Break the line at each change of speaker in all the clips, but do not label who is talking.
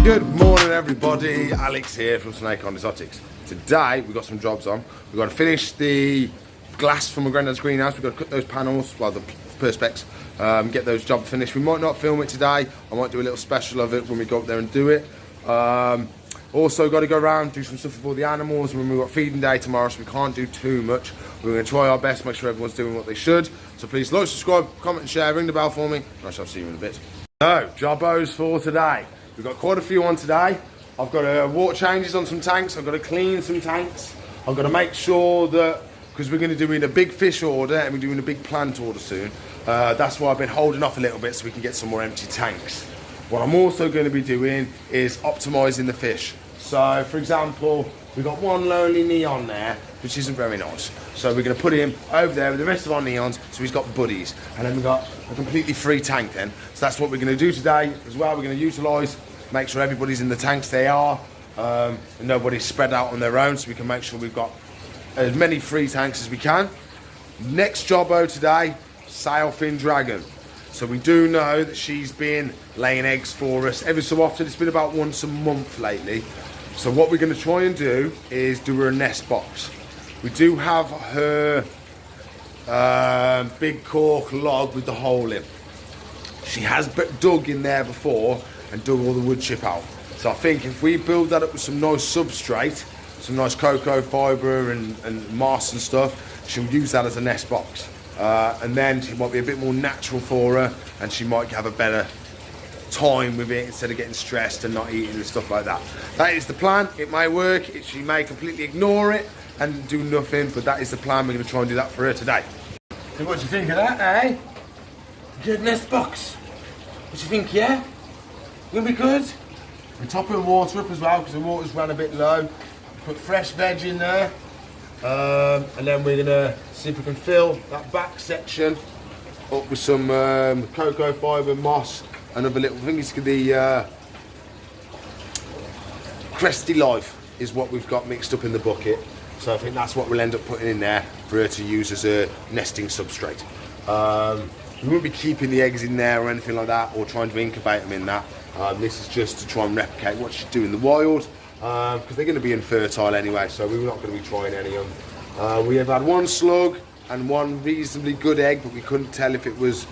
Good morning everybody, Alex here from Snake on Exotics. Today we've got some jobs on. We've got to finish the glass from my granddad's greenhouse. We've got to cut those panels, well the perspex, get those jobs finished. We might not film it today, I might do a little special of it when we go up there and do it. Also got to go around, do some stuff for all the animals. We've got feeding day tomorrow, so we can't do too much. We're going to try our best, make sure everyone's doing what they should. So please like, subscribe, comment and share, ring the bell for me, and I shall see you in a bit. So, jobbos for today. We've got quite a few on today. I've got water changes on some tanks, I've got to clean some tanks. I've got to make sure that, because we're going to be doing a big fish order and we're doing a big plant order soon, that's why I've been holding off a little bit so we can get some more empty tanks. What I'm also going to be doing is optimising the fish. So, for example, we've got one lonely neon there, which isn't very nice. So we're going to put him over there with the rest of our neons, so he's got buddies. And then we've got a completely free tank then. So that's what we're going to do today as well. We're going to utilise, make sure everybody's in the tanks they are, and nobody's spread out on their own, so we can make sure we've got as many free tanks as we can. Next jobbo today, Sailfin dragon. So we do know that she's been laying eggs for us every so often. It's been about once a month lately. So what we're going to try and do is do her a nest box. We do have her big cork log with the hole in. She has dug in there before and dug all the wood chip out. So I think if we build that up with some nice substrate, some nice cocoa fibre and moss and stuff, she'll use that as a nest box. And then it might be a bit more natural for her, and she might have a better time with it instead of getting stressed and not eating and stuff like that. That is the plan. It may work, she may completely ignore it and do nothing, but that is the plan. We're going to try and do that for her today. So what do you think of that, eh? Good nest box. What do you think, yeah? Gonna be good? We're topping the water up as well because the water's ran a bit low. Put fresh veg in there. And then we're gonna see if we can fill that back section up with some cocoa fibre, moss, and other little things. The Cresty Life is what we've got mixed up in the bucket. So I think that's what we'll end up putting in there for her to use as a nesting substrate. We won't be keeping the eggs in there or anything like that, or trying to incubate them in that. This is just to try and replicate what she'd do in the wild, because they're going to be infertile anyway, so we're not going to be trying any of them. We have had one slug and one reasonably good egg, but we couldn't tell if it was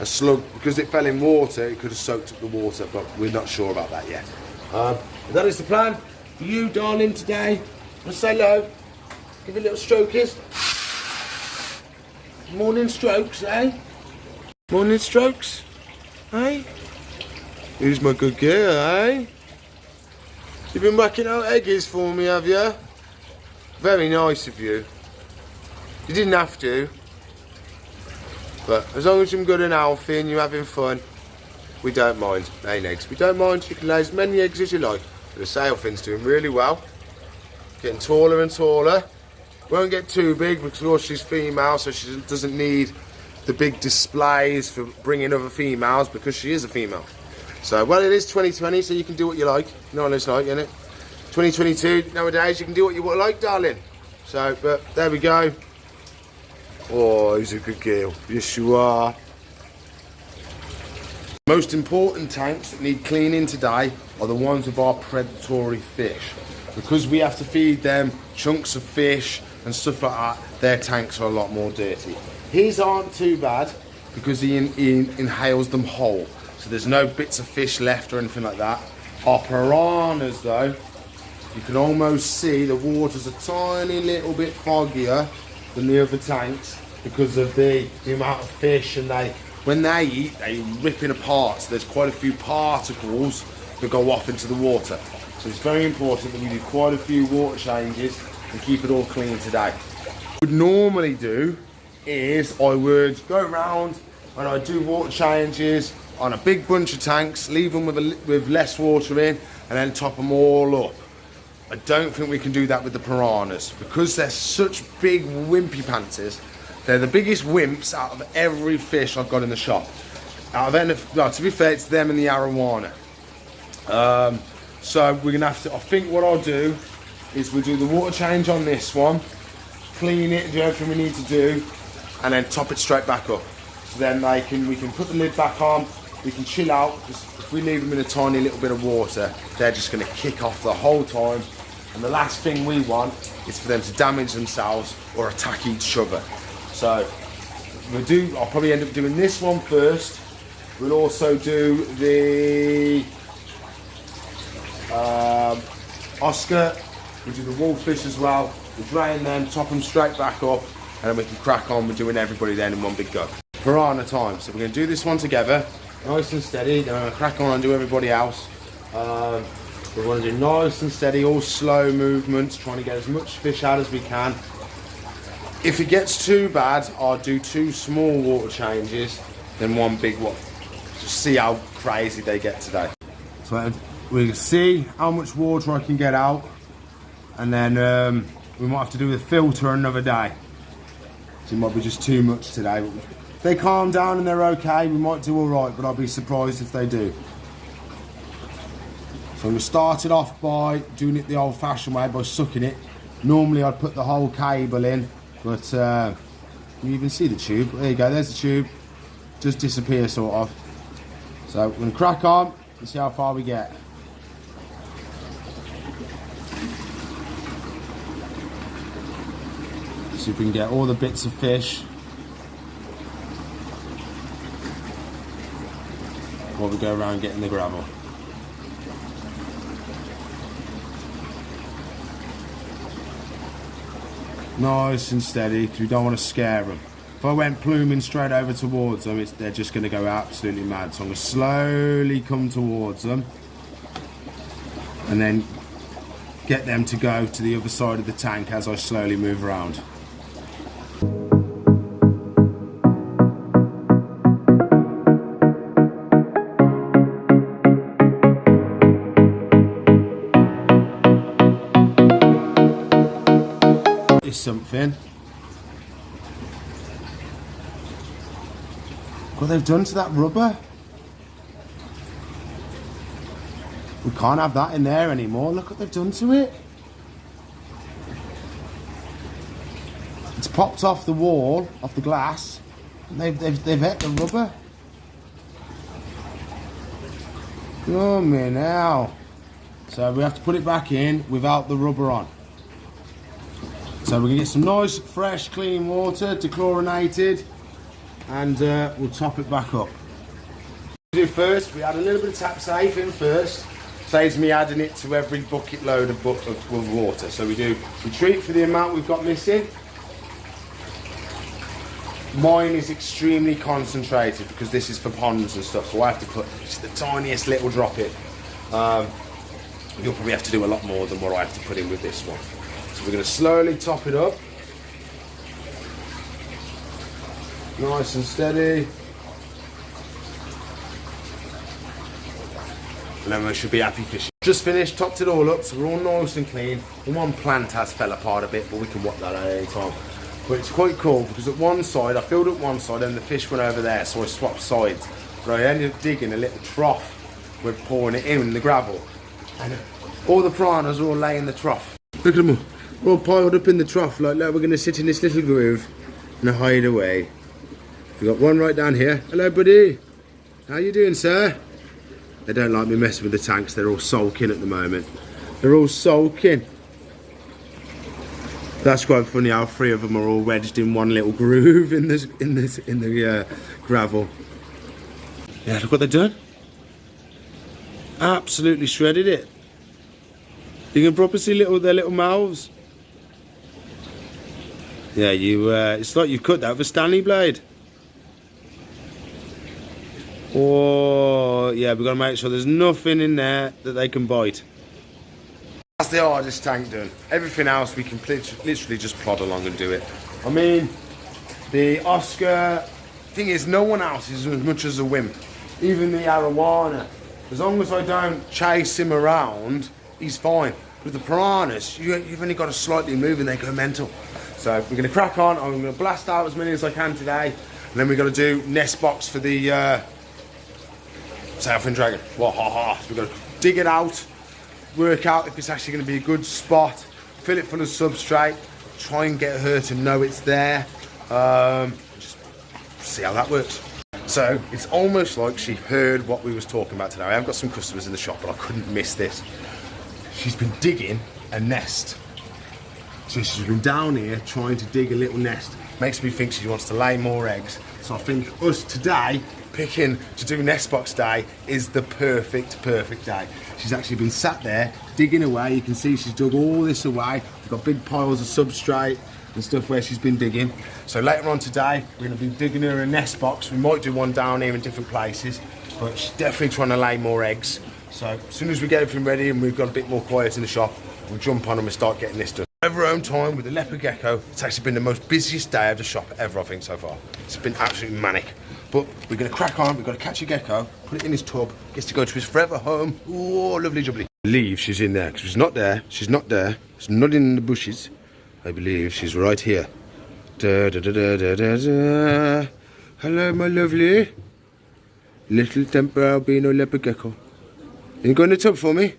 a slug because it fell in water. It could have soaked up the water, but we're not sure about that yet. That is the plan for you, darling, today. Let's say hello. Give it little strokers. Morning strokes, eh? Morning strokes, eh? Who's my good girl, eh? You've been whacking out eggies for me, have you? Very nice of you. You didn't have to. But as long as you're good and healthy and you're having fun, we don't mind laying eggs. We don't mind, you can lay as many eggs as you like. The Sailfin's doing really well. Getting taller and taller. Won't get too big because she's female, so she doesn't need the big displays for bringing other females because she is a female. So, well, it is 2020, so you can do what you like. You know what it's like, isn't it? 2022, nowadays, you can do what you like, darling. So, but there we go. Oh, he's a good girl. Yes, you are. Most important tanks that need cleaning today are the ones with our predatory fish. Because we have to feed them chunks of fish and stuff like that, their tanks are a lot more dirty. His aren't too bad because he inhales them whole. So there's no bits of fish left or anything like that. Our piranhas though, you can almost see the water's a tiny little bit foggier than the other tanks because of the amount of fish, and when they eat, they rip it apart. So there's quite a few particles that go off into the water. So it's very important that we do quite a few water changes and keep it all clean today. What I would normally do is I would go around and I'd do water changes on a big bunch of tanks, leave them with less water in, and then top them all up. I don't think we can do that with the piranhas because they're such big wimpy panties. They're the biggest wimps out of every fish I've got in the shop. Well, to be fair, it's them and the arowana. So we're gonna have to, I think what I'll do is we'll do the water change on this one, clean it, do everything we need to do, and then top it straight back up. So then we can put the lid back on, we can chill out, because if we leave them in a tiny little bit of water, they're just going to kick off the whole time. And the last thing we want is for them to damage themselves or attack each other. So I'll probably end up doing this one first. We'll also do the Oscar. We'll do the wolfish as well. We'll drain them, top them straight back up, and then we can crack on with doing everybody then in one big go. Piranha time. So we're going to do this one together, nice and steady. Then I'm going to crack on and do everybody else. We want to do nice and steady, all slow movements, trying to get as much fish out as we can. If it gets too bad, I'll do 2 small water changes, then 1 big one. Just see how crazy they get today. So we can see how much water I can get out, and then we might have to do the filter another day. So it might be just too much today. But if they calm down and they're okay, we might do all right, but I'll be surprised if they do. So we started off by doing it the old-fashioned way, by sucking it. Normally I'd put the whole cable in, but you even see the tube. There you go, there's the tube. Just disappear sort of. So we're going to crack on and see how far we get. See if we can get all the bits of fish while we go around getting the gravel. Nice and steady, because we don't want to scare them. If I went pluming straight over towards them, they're just going to go absolutely mad. So I'm going to slowly come towards them and then get them to go to the other side of the tank as I slowly move around. Something. What they've done to that rubber? We can't have that in there anymore. Look what they've done to it. It's popped off the wall, off the glass, and they've hit the rubber. Oh me now. So we have to put it back in without the rubber on. So we're going to get some nice, fresh, clean water, dechlorinated, and we'll top it back up. We add a little bit of tap Sailfin first. Saves me adding it to every bucket load of water. So we treat for the amount we've got missing. Mine is extremely concentrated because this is for ponds and stuff, so I have to put just the tiniest little drop in. You'll probably have to do a lot more than what I have to put in with this one. So we're going to slowly top it up. Nice and steady. And then we should be happy fishing. Just finished, topped it all up, so we're all nice and clean. The one plant has fell apart a bit, but we can whack that at any time. But it's quite cool because at one side, I filled up one side and the fish went over there, so I swapped sides. But I ended up digging a little trough. We're pouring it in the gravel. And all the piranhas are all laying in the trough. Look at them all. We're all piled up in the trough like we're going to sit in this little groove and hide away. We've got one right down here. Hello, buddy. How you doing, sir? They don't like me messing with the tanks. They're all sulking at the moment. They're all sulking. That's quite funny how 3 of them are all wedged in one little groove in the gravel. Yeah, look what they've done. Absolutely shredded it. You can properly see their little mouths. Yeah, it's like you cut that with a Stanley blade. Oh, yeah, we've got to make sure there's nothing in there that they can bite. That's the hardest tank done. Everything else we can literally just plod along and do it. I mean, the Oscar, thing is, no one else is as much as a wimp. Even the arowana. As long as I don't chase him around, he's fine. With the piranhas, you've only got to slightly move and they go mental. So we're going to crack on. I'm going to blast out as many as I can today. And then we've got to do nest box for the Sailfin dragon. So we've got to dig it out, work out if it's actually going to be a good spot, fill it full of substrate, try and get her to know it's there. Just see how that works. So it's almost like she heard what we was talking about today. I've got some customers in the shop, but I couldn't miss this. She's been digging a nest. So she's been down here trying to dig a little nest. Makes me think she wants to lay more eggs. So I think us today picking to do nest box day is the perfect day. She's actually been sat there digging away. You can see she's dug all this away. We've got big piles of substrate and stuff where she's been digging. So later on today, we're going to be digging her a nest box. We might do one down here in different places, but she's definitely trying to lay more eggs. So as soon as we get everything ready and we've got a bit more quiet in the shop, we'll jump on and start getting this done. Over our own time with the Leopard Gecko, it's actually been the most busiest day of the shop ever, I think, so far. It's been absolutely manic. But we're going to crack on, we've got to catch a gecko, put it in his tub, gets to go to his forever home. Oh, lovely jubbly. I believe she's in there, because she's not there, she's not in the bushes. I believe she's right here. Da, da, da, da, da, da, da. Hello, my lovely little temper albino leopard gecko. You go in the tub for me?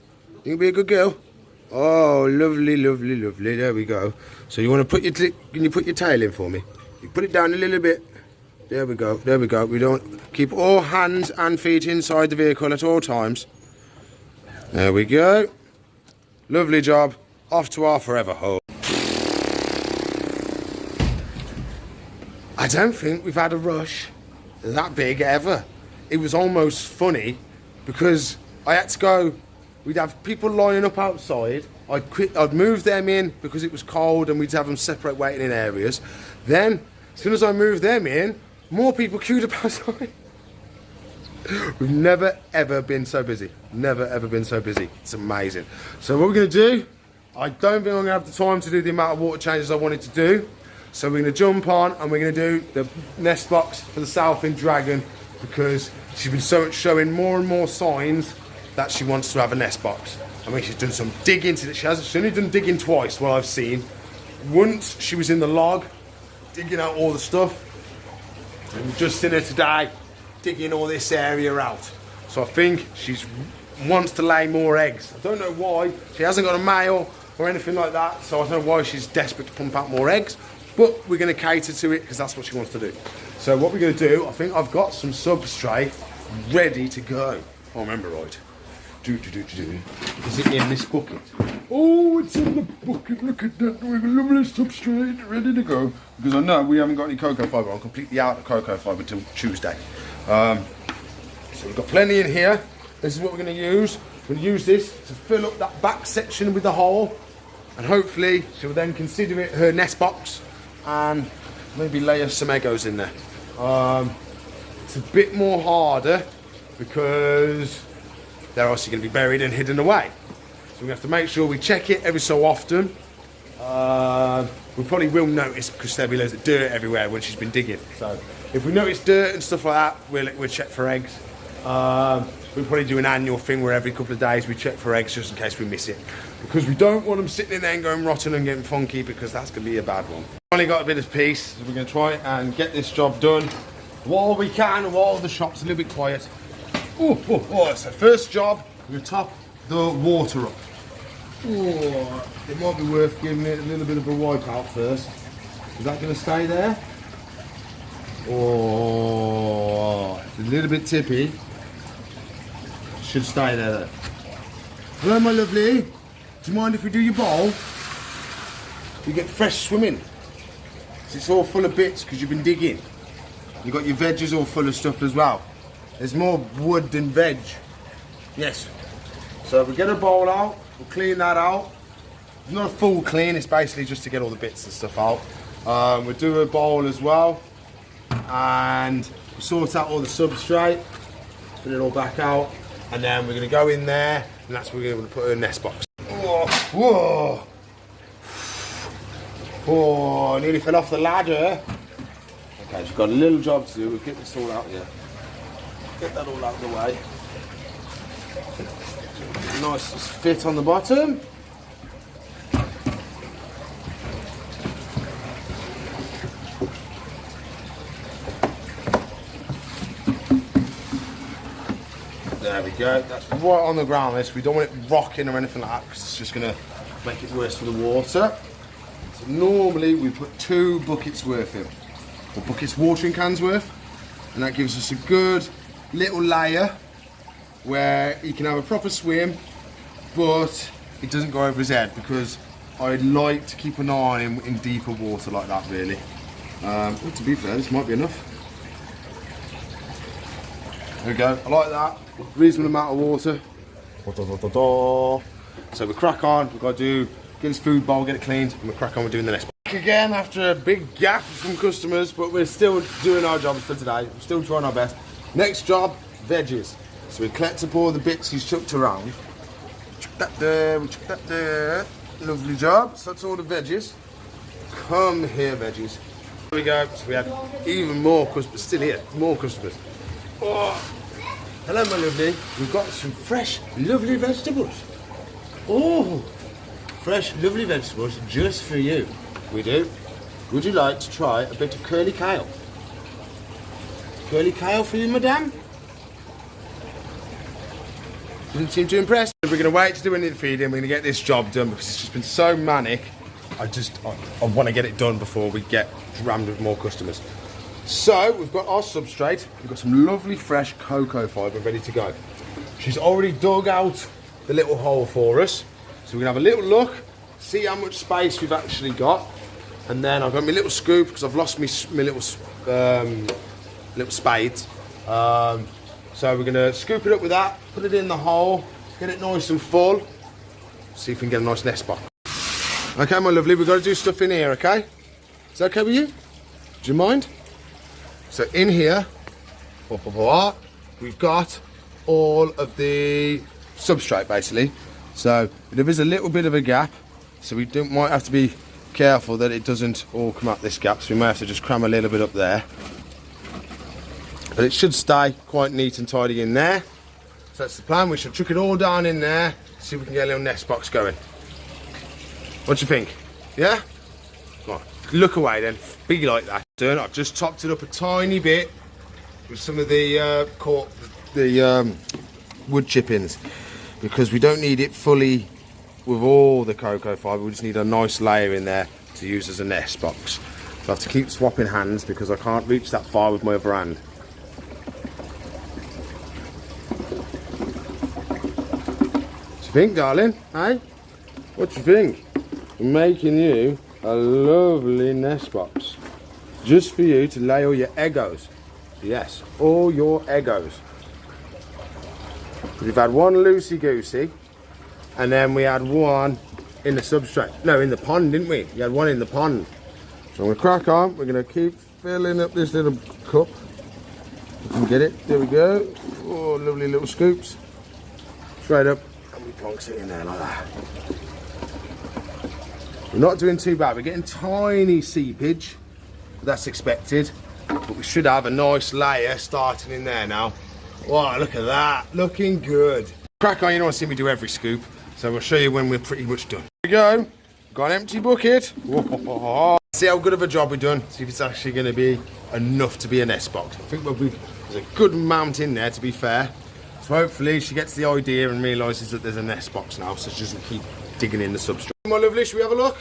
You can be a good girl. Oh, lovely, lovely, lovely. There we go. So you want to put your can you put your tail in for me? You put it down a little bit. There we go. There we go. We don't keep all hands and feet inside the vehicle at all times. There we go. Lovely job. Off to our forever home. I don't think we've had a rush that big ever. It was almost funny because I had to go. We'd have people lining up outside. I'd move them in because it was cold and we'd have them separate waiting in areas. Then, as soon as I moved them in, more people queued up outside. We've never ever been so busy. Never ever been so busy. It's amazing. So what we're going to do, I don't think I'm going to have the time to do the amount of water changes I wanted to do. So we're going to jump on and we're going to do the nest box for the Sailfin dragon because she's been showing more and more signs that she wants to have a nest box. I mean, she's done some digging to it. She's only done digging twice, what I've seen. Once she was in the log, digging out all the stuff. And we've just seen her today, digging all this area out. So I think she wants to lay more eggs. I don't know why. She hasn't got a male or anything like that, so I don't know why she's desperate to pump out more eggs. But we're going to cater to it because that's what she wants to do. So what we're going to do, I think I've got some substrate ready to go. If I remember right. Is it in this bucket? Oh, it's in the bucket. Look at that. We've got lovely substrate ready to go. Because I know we haven't got any cocoa fibre. I'm completely out of cocoa fibre until Tuesday. So we've got plenty in here. This is what we're going to use. We're going to use this to fill up that back section with the hole. And hopefully she'll then consider it her nest box. And maybe lay some Eggos in there. It's a bit more harder because they're obviously going to be buried and hidden away. So we have to make sure we check it every so often. We probably will notice because there'll be loads of dirt everywhere when she's been digging. So if we notice dirt and stuff like that, we'll check for eggs. We'll probably do an annual thing where every couple of days we check for eggs just in case we miss it. Because we don't want them sitting in there and going rotten and getting funky because that's going to be a bad one. Only got a bit of peace, so we're going to try and get this job done while we can, while the shop's a little bit quiet. So first job, we're going to top the water up. It might be worth giving it a little bit of a wipe out first. Is that going to stay there? It's a little bit tippy. Should stay there though. Hello my lovely, do you mind if we do your bowl? You get fresh swimming. It's all full of bits because you've been digging. You've got your veggies all full of stuff as well. There's more wood than veg. Yes. So we get a bowl out, we'll clean that out. It's not a full clean, it's basically just to get all the bits and stuff out. We'll do a bowl as well. And we'll sort out all the substrate, put it all back out. And then we're going to go in there, and that's where we're going to put her nest box. Whoa! Oh, nearly fell off the ladder. Okay, she's got a little job to do. We'll get this all out here. Get that all out of the way. Nice fit on the bottom. There we go, that's right on the ground this. We don't want it rocking or anything like that because it's just going to make it worse for the water. So normally we put 2 buckets worth in. Or buckets watering cans worth. and that gives us a good little layer where he can have a proper swim, but it doesn't go over his head, because I'd like to keep an eye on him in deeper water like that, really. To be fair, this might be enough. There we go, I like that. Reasonable amount of water. So we crack on, we've got to get his food bowl, get it cleaned, and we crack on with doing the next. Back again after a big gap from customers, but we're still doing our jobs for today. We're still trying our best. Next job, veggies. So we collect up all the bits he's chucked around. Chuck that there, we chuck that there. Lovely job. So that's all the veggies. Come here, veggies. There we go. So we had even more customers, still here, more customers. Oh. Hello, my lovely. We've got some fresh, lovely vegetables. Oh, fresh, lovely vegetables just for you. We do. Would you like to try a bit of curly kale? Curly kale for you, madame? Doesn't seem too impressed. We're going to wait to do any of the feeding. We're going to get this job done because it's just been so manic. I want to get it done before we get rammed with more customers. So we've got our substrate. We've got some lovely fresh cocoa fibre ready to go. She's already dug out the little hole for us. So we're going to have a little look, see how much space we've actually got. And then I've got my little scoop because I've lost my little spades. So we're going to scoop it up with that, put it in the hole, get it nice and full. See if we can get a nice nest box. Okay, my lovely, we've got to do stuff in here, okay? Is that okay with you? Do you mind? So in here, we've got all of the substrate, basically. So there is a little bit of a gap, so we might have to be careful that it doesn't all come out this gap, so we may have to just cram a little bit up there. But it should stay quite neat and tidy in there. So that's the plan. We should chuck it all down in there, see if we can get a little nest box going. What do you think? Yeah? Come on, look away then. Be like that. I've just topped it up a tiny bit with some of the wood chippings, because we don't need it fully with all the cocoa fibre. We just need a nice layer in there to use as a nest box. So I have to keep swapping hands because I can't reach that far with my other hand. What do you think, darling? Hey? What do you think? I'm making you a lovely nest box just for you to lay all your Eggos. Yes, all your Eggos. We've had one loosey-goosey, and then we had one in the substrate. No, in the pond, didn't we? You had one in the pond. So I'm going to crack on. We're going to keep filling up this little cup. You can get it. There we go. Oh, lovely little scoops. Straight up. And we plonks it in there like that. We're not doing too bad. We're getting tiny seepage. That's expected. But we should have a nice layer starting in there now. Wow, look at that. Looking good. Crack on. You don't want to see me do every scoop. So we'll show you when we're pretty much done. Here we go. Got an empty bucket. See how good of a job we've done. See if it's actually going to be enough to be a nest box. I think there's a good amount in there, to be fair. So hopefully she gets the idea and realises that there's a nest box now, so she doesn't keep digging in the substrate. My lovely, should we have a look?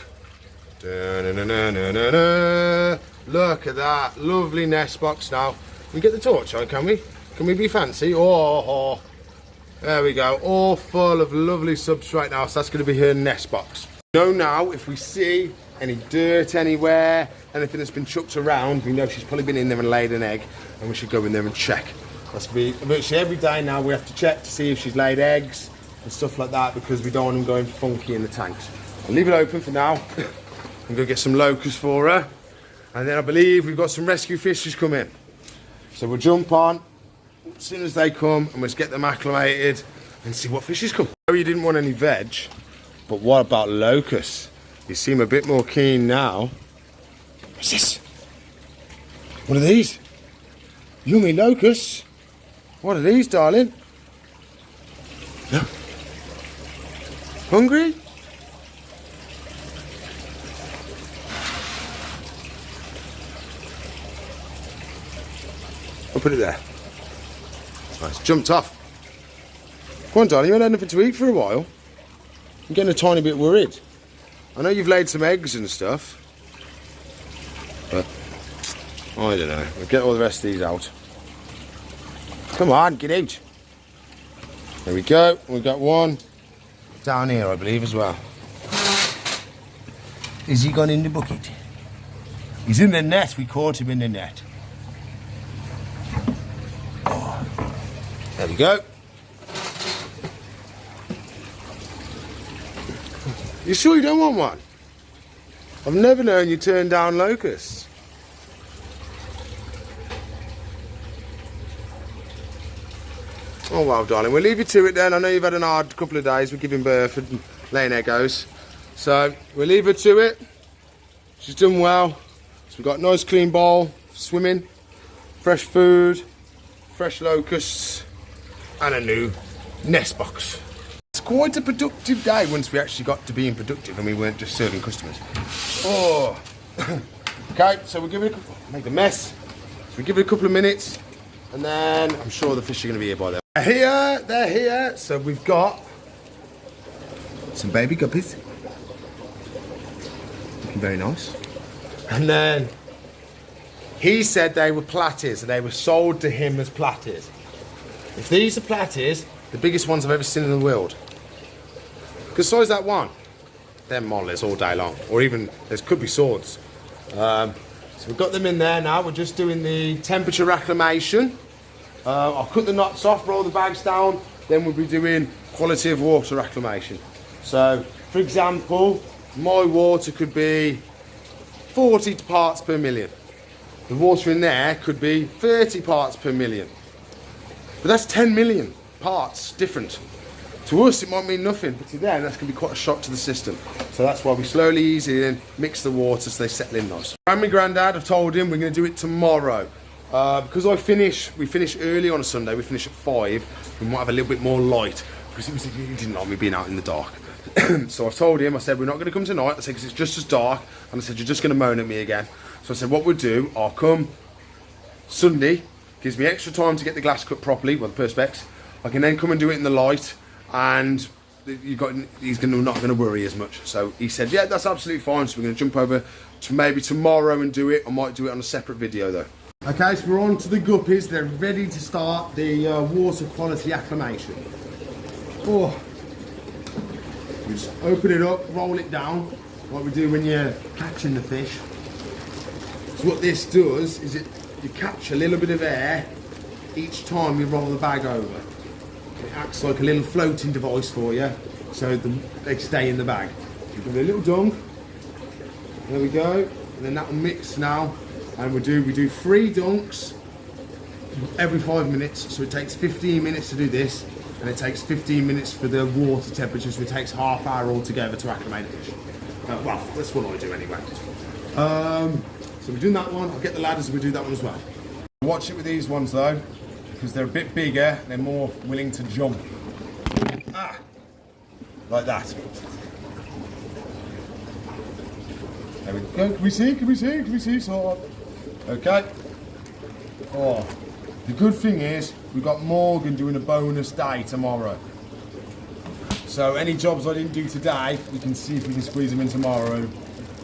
Look at that. Lovely nest box now. Can we get the torch on, can we? Can we be fancy? Oh, there we go. All full of lovely substrate now, so that's going to be her nest box. Know now, if we see any dirt anywhere, anything that's been chucked around, we know she's probably been in there and laid an egg, and we should go in there and check. That's going to be virtually every day now. We have to check to see if she's laid eggs and stuff like that, because we don't want them going funky in the tanks. I'll leave it open for now. I'm going to get some locusts for her, and then I believe we've got some rescue fishes coming. So we'll jump on as soon as they come, and we'll just get them acclimated and see what fishes come. I know you didn't want any veg, but what about locusts? You seem a bit more keen now. What's this? What are these? Yummy locusts. What are these, darling? No. Hungry? I'll put it there. Nice, jumped off. Come on, darling, you haven't had anything to eat for a while. I'm getting a tiny bit worried. I know you've laid some eggs and stuff, but I don't know. We'll get all the rest of these out. Come on, get out. There we go. We've got one down here, I believe, as well. Is he gone in the bucket? He's in the net. We caught him in the net. Oh, there we go. You sure you don't want one? I've never known you turn down locusts. Oh well, darling, we'll leave you to it then. I know you've had an hard couple of days with giving birth and laying egos. So we'll leave her to it. She's done well. So we've got a nice clean bowl, swimming, fresh food, fresh locusts, and a new nest box. It's quite a productive day once we actually got to being productive and we weren't just serving customers. Oh, okay, so we'll give it make a mess. So we'll give it a couple of minutes and then I'm sure the fish are going to be here by then. They're here. So we've got some baby guppies. Looking very nice. And then he said they were platters and they were sold to him as platters. If these are platters, the biggest ones I've ever seen in the world. Because size that one, they're mollies all day long. Or even, there could be swords. So we've got them in there now. We're just doing the temperature reclamation. I'll cut the knots off, roll the bags down, then we'll be doing quality of water reclamation. So, for example, my water could be 40 parts per million. The water in there could be 30 parts per million. But that's 10 million parts different. To us it might mean nothing, but to them that's going to be quite a shock to the system. So that's why we slowly ease it in, mix the water so they settle in nice. And my granddad, I've told him we're going to do it tomorrow. Because we finish early on a Sunday, we finish at 5, we might have a little bit more light, because he didn't like me being out in the dark. So I've told him, I said, we're not going to come tonight, I said, because it's just as dark, and I said, you're just going to moan at me again. So I said, what we'll do, I'll come Sunday, gives me extra time to get the glass cut properly, well, the perspex, I can then come and do it in the light, and he's not going to worry as much. So he said, yeah, that's absolutely fine, so we're going to jump over to maybe tomorrow and do it. I might do it on a separate video though. Okay, so we're on to the guppies. They're ready to start the water quality acclimation. Oh, you just open it up, roll it down, like we do when you're catching the fish. So what this does is you catch a little bit of air each time you roll the bag over. It acts like a little floating device for you, so they stay in the bag. You give it a little dunk. There we go, and then that will mix now. And we do 3 dunks every 5 minutes, so it takes 15 minutes to do this, and it takes 15 minutes for the water temperature, so it takes half hour altogether to acclimate the fish. Well, that's what I do anyway. So we're doing that one. I'll get the ladders and we'll do that one as well. Watch it with these ones though, because they're a bit bigger, they're more willing to jump. Like that. There we go. Can we see? So, okay. Oh, the good thing is we've got Morgan doing a bonus day tomorrow. So any jobs I didn't do today, we can see if we can squeeze them in tomorrow,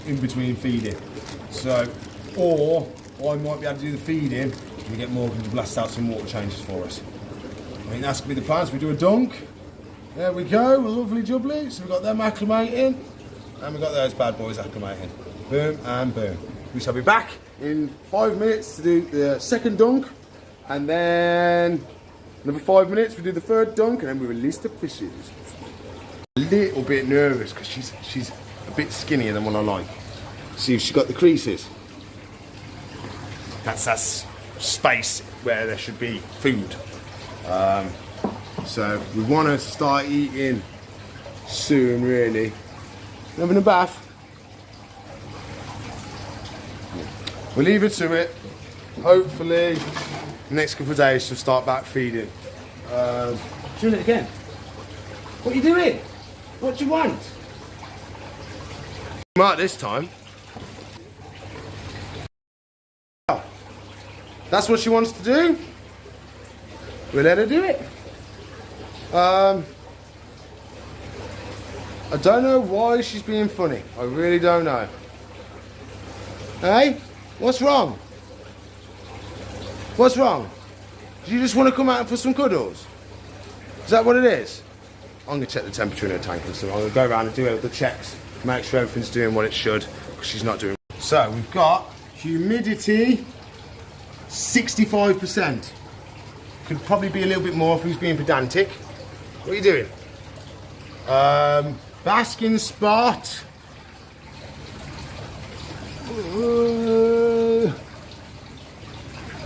in between feeding. So, or I might be able to do the feeding and we get Morgan to blast out some water changes for us. I think that's gonna be the plan. So we do a dunk. There we go, a lovely jubbly. So we've got them acclimating, and we've got those bad boys acclimating. Boom and boom. We shall be back in 5 minutes to do the second dunk, and then another 5 minutes we do the third dunk, and then we release the fishes. A little bit nervous because she's a bit skinnier than what I like. See if she got the creases. That's space where there should be food. So we want her to start eating soon, really. Having a bath. We'll leave her to it. Hopefully, the next couple of days she'll start back feeding. Doing it again. What are you doing? What do you want? Right, this time. That's what she wants to do. We'll let her do it. I don't know why she's being funny. I really don't know. Hey? What's wrong? What's wrong? Do you just want to come out for some cuddles? Is that what it is? I'm going to check the temperature in her tank and stuff. I'm going to go around and do the checks, make sure everything's doing what it should, because she's not doing. So we've got humidity 65%. Could probably be a little bit more if he's being pedantic. What are you doing? Basking spot.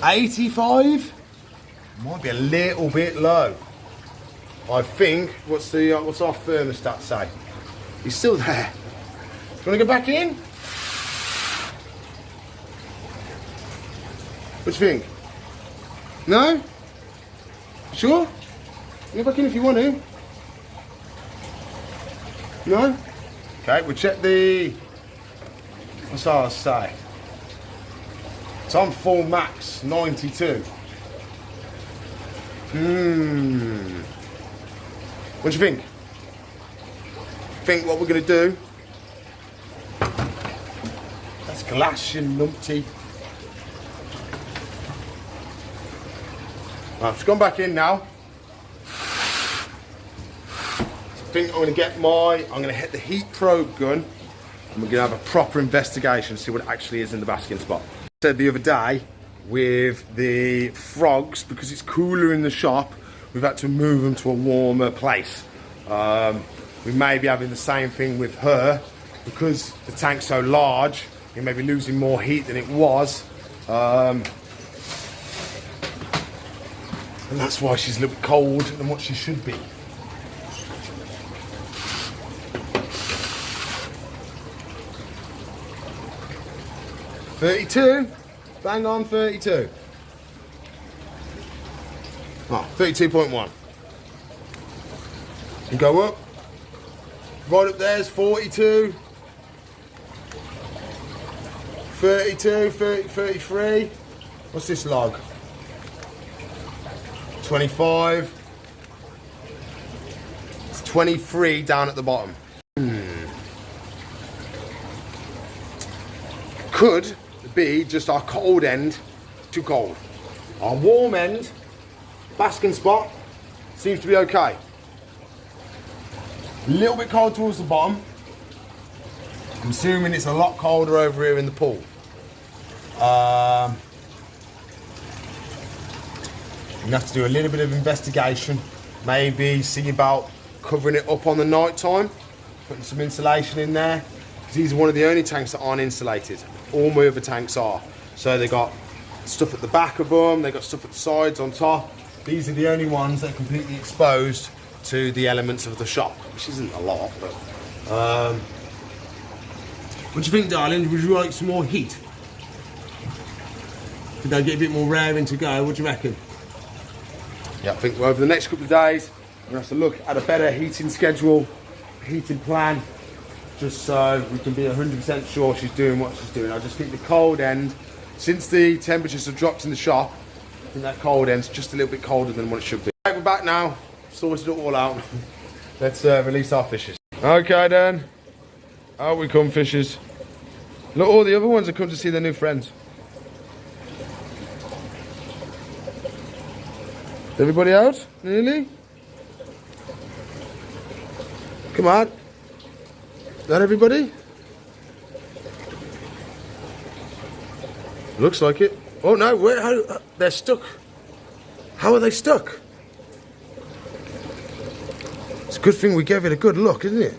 85. Might be a little bit low. I think. What's our thermostat say? He's still there. Do you want to go back in? What do you think? No? Sure? Go back in if you want to. No? Okay, we'll check the. What's ours say? It's on full max, 92. What do you think? Think what we're going to do? That's glass, you numpty. Right, it's gone back in now. I think I'm going to hit the heat probe gun, and we're going to have a proper investigation, see what it actually is in the basking spot. I said the other day, with the frogs, because it's cooler in the shop, we've had to move them to a warmer place. We may be having the same thing with her, because the tank's so large, it may be losing more heat than it was. And that's why she's a little bit cold than what she should be. $32, bang on 32. Oh, 32.1. You go up, right up there's 42, 32, 30, 33. What's this log? 25. It's 23 down at the bottom. Could be just our cold end too cold. Our warm end, basking spot, seems to be okay. A little bit cold towards the bottom. I'm assuming it's a lot colder over here in the pool. I'm gonna have to do a little bit of investigation. Maybe see about covering it up on the night time, putting some insulation in there. Because these are one of the only tanks that aren't insulated. All my other tanks are. So they got stuff at the back of them, they got stuff at the sides, on top. These are the only ones that are completely exposed to the elements of the shop, which isn't a lot, but what do you think, darling? Would you like some more heat? Could they get a bit more raring to go? What do you reckon? Yeah, I think over the next couple of days we're gonna have to look at a better heating schedule, heating plan, just so we can be 100% sure she's doing what she's doing. I just think the cold end, since the temperatures have dropped in the shop, I think that cold end's just a little bit colder than what it should be. Right, we're back now, sorted it all out. Let's release our fishes. Okay then, out we come, fishes. Look, all the other ones have come to see their new friends. Everybody out? Nearly? Come on. That everybody? Looks like it. Oh no, where? How, they're stuck. How are they stuck? It's a good thing we gave it a good look, isn't it?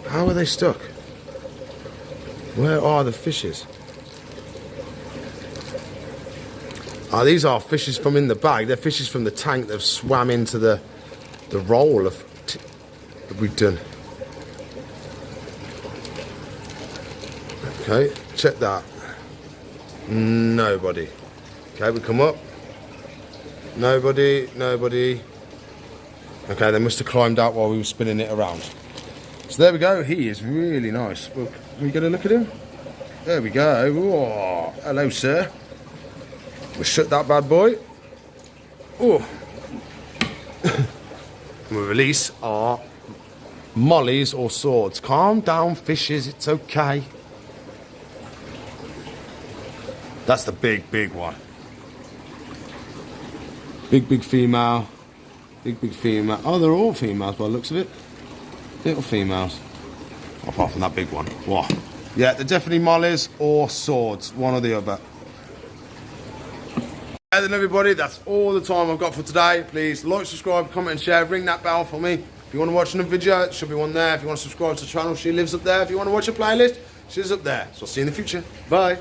How are they stuck? Where are the fishes? Oh, these are fishes from in the bag. They're fishes from the tank that have swam into the roll of that we've done. Okay, check that. Nobody. Okay, we come up. Nobody, nobody. Okay, they must have climbed out while we were spinning it around. So there we go. He is really nice. Look, can we get a look at him? There we go. Oh, hello, sir. We'll shut that bad boy. Oh. We'll release our mollies or swords. Calm down, fishes. It's okay. That's the big, big one. Big female. Big female. Oh, they're all females by the looks of it. Little females. Apart from that big one. Wow. Yeah, they're definitely mollies or swords, one or the other. And then everybody, that's all the time I've got for today. Please like, subscribe, comment and share. Ring that bell for me. If you want to watch another video, it should be one there. If you want to subscribe to the channel, she lives up there. If you want to watch a playlist, she's up there. So I'll see you in the future. Bye.